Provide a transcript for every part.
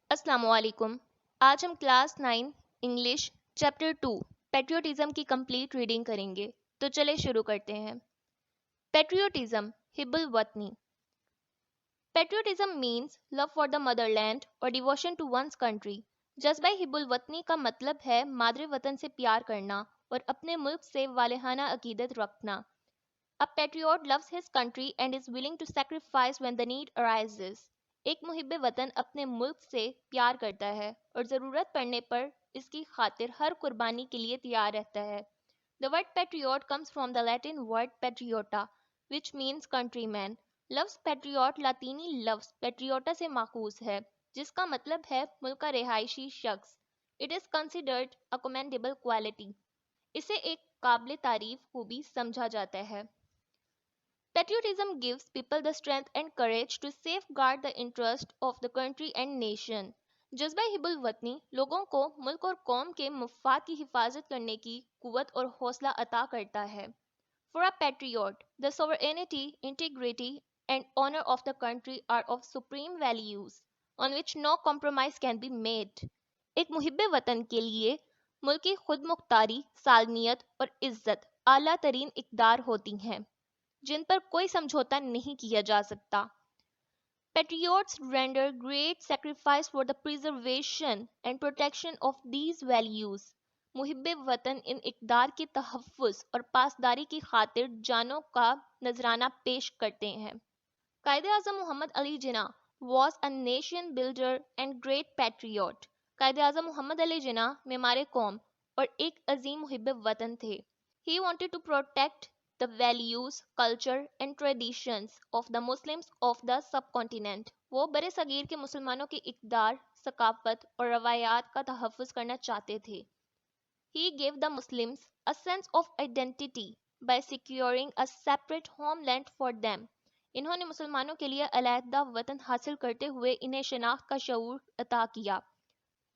अस्सलाम वालेकुम। आज हम क्लास 9 इंग्लिश चैप्टर 2 पेट्रियोटिज्म की कंप्लीट रीडिंग करेंगे। तो चले शुरू करते हैं। पेट्रियोटिज्म हिब्बुल वतनी। Patriotism means love for the motherland और डिवोशन टू वंस कंट्री। जज्बा हिब्बुल वतनी का मतलब है मादरे वतन से प्यार करना और अपने मुल्क से वालेहाना अकीदत रखना। A patriot loves his country and is willing to sacrifice when the need arises. एक मुहिब्बे वतन अपने मुल्क से प्यार करता है और ज़रूरत पड़ने पर इसकी खातिर हर कुर्बानी के लिए तैयार रहता है। The word patriot comes from the Latin word patriota, which means countryman. लफ्ज़ patriot लातीनी लफ्ज़ patriota से माखूज़ है, जिसका मतलब है मुल्क का रिहायशी शख्स। It is considered a commendable quality. इसे एक काबिल तारीफ खूबी समझा जाता है। Patriotism gives people the strength and courage to safeguard the interest of the country and nation. जज्बा हिब्बुल वतनी लोगों को मुल्क और कौम के मफाद की हिफाजत करने की कुव्वत और हौसला अता करता है। For a patriot, the sovereignty, integrity and honor of the country are of supreme values on which no compromise can be made. एक मुहिब्बे वतन के लिए मुल्क की खुद मुख्तारी, सालमियत और इज्जत आला तरीन इक़दार होती हैं जिन पर कोई समझौता नहीं किया जा सकता। Patriots render great sacrifice for the preservation and protection of these values. मुहिब्बे वतन इन इक़दार के तहफ़्फ़ुज़ और पासदारी की खातिर जानों का नजराना पेश करते हैं। कायदे आज़म Mohammad Ali Jinnah was a nation builder and great patriot. कायदे आज़म मोहम्मद अली जिन्ना मेमारे कौम और एक अजीम मुहिब्बे वतन थे। He wanted to protect the values, culture and traditions of the Muslims of the subcontinent. वो बरे सगीर के मुसलमानों की इक़दार, सकाफ़त और रवायात का तहफ़्फ़ुज़ करना चाहते थे। He gave the Muslims a sense of identity by securing a separate homeland for them. इन्होंने मुसलमानों के लिए अलहदा वतन हासिल करते हुए इन्हें शनाख्त का शऊर अता किया।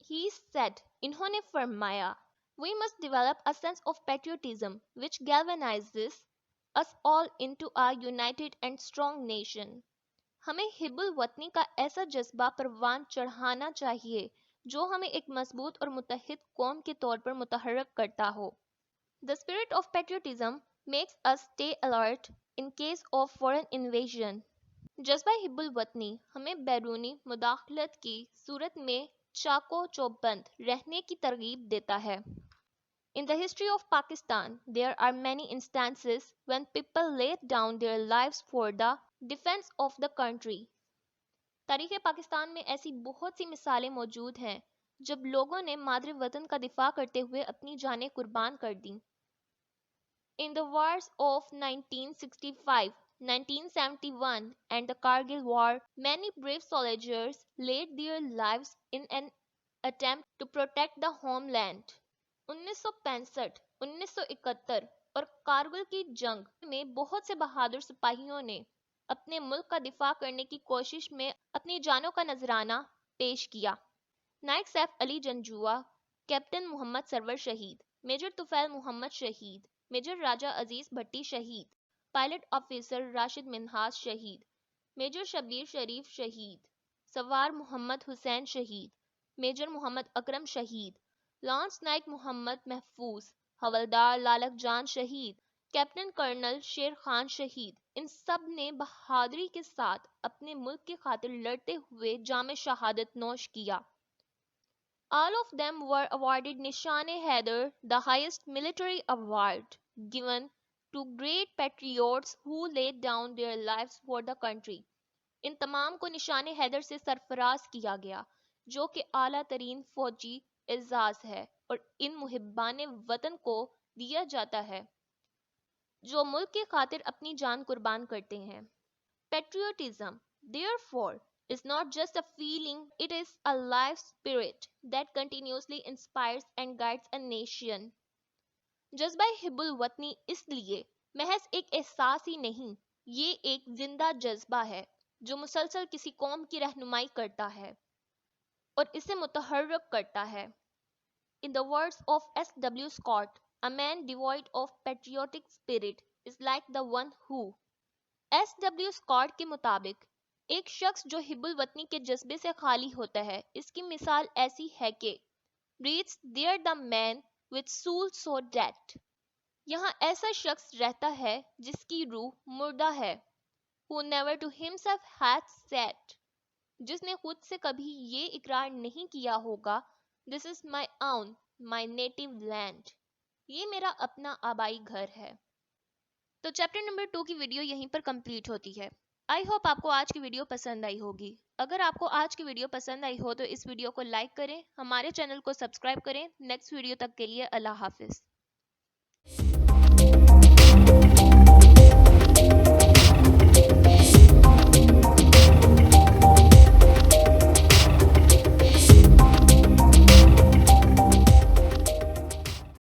He said, इन्होंने फरमाया, We must develop a sense of patriotism which galvanizes us all into a united and strong nation. हमें हिब्बुल वतनी का ऐसा जज्बा परवान चढ़ाना चाहिए जो हमें एक मजबूत और मुत्तहिद कौम के तौर पर मुतहर्रिक करता हो। The spirit of patriotism makes us stay alert in case of foreign invasion. जज्बा हिब्बुल वतनी हमें बैरूनी मुदाखलत की सूरत में चाको चौबंद रहने की तरगीब देता है। In the history of Pakistan, there are many instances when people laid down their lives for the defense of the country. तारीख़ पाकिस्तान में ऐसी बहुत सी मिसालें मौजूद हैं जब लोगों ने मादरे वतन का दिफा करते हुए अपनी जानें कुर्बान कर दी। In the wars of 1965, 1971 and the Kargil War, many brave soldiers laid their lives in an attempt to protect the homeland. 1965, 1971 और कारगिल की जंग में बहुत से बहादुर सिपाहियों ने अपने मुल्क का दिफा करने की कोशिश में अपनी जानों का नजराना पेश किया। नायक सैफ अली जंजुआ, कैप्टन मोहम्मद सरवर शहीद, मेजर तुफैल मोहम्मद शहीद, मेजर राजा अजीज भट्टी शहीद, पायलट ऑफिसर राशिद मिन्हास शहीद, मेजर शबीर शरीफ शहीद, सवार मोहम्मद हुसैन शहीद, मेजर मोहम्मद अकरम शहीद, लॉन्स नाइक मोहम्मद महफूज, हवलदार लालक जान शहीद, कैप्टन कर्नल शेर खान शहीद, इन सब ने बहादुरी के साथ अपने मुल्क की खातिर लड़ते हुए जाम शहादत नोश किया। All of them were awarded Nishan-e-Haider, the highest military award given to great patriots who laid down their lives for the country. इन तमाम को निशान हैदर से सरफराज किया गया जो कि आला तरीन फौजी एजाज है और इन मुहिब्बान वतन को दिया जाता है जो मुल्क की खातिर अपनी जान कुर्बान करते हैं। Patriotism, therefore, is not just a feeling, it is a life spirit that continuously inspires and guides a nation. जज्बा हिब्बुल वतनी इसलिए महज एक एहसास ही नहीं, ये एक जिंदा जज्बा है जो मुसलसल किसी कौम की रहनुमाई करता है और इसे मुतहर्रिक करता है। In the words of S.W. Scott, a man devoid of patriotic spirit is like the one who S.W. Scott के मुताबिक ایک شخص جو حب الوطنی کے جذبے سے خالی ہوتا ہے، اس کی مثال ایسی ہے کہ breathes there the man with soul so dead. یہاں ایسا شخص رہتا ہے جس کی روح مردہ ہے. who never to himself hath said. جس نے خود سے کبھی یہ اقرار نہیں کیا ہوگا this is my own, my native land. یہ میرا اپنا آبائی گھر ہے. تو چیپٹر نمبر 2 کی ویڈیو یہیں پر کمپلیٹ ہوتی ہے. آئی ہوپ آپ کو آج کی ویڈیو پسند آئی ہوگی. اگر آپ کو آج کی ویڈیو پسند آئی ہو تو اس ویڈیو کو لائک کریں، ہمارے چینل کو سبسکرائب کریں. نیکسٹ ویڈیو تک کے لیے اللہ حافظ.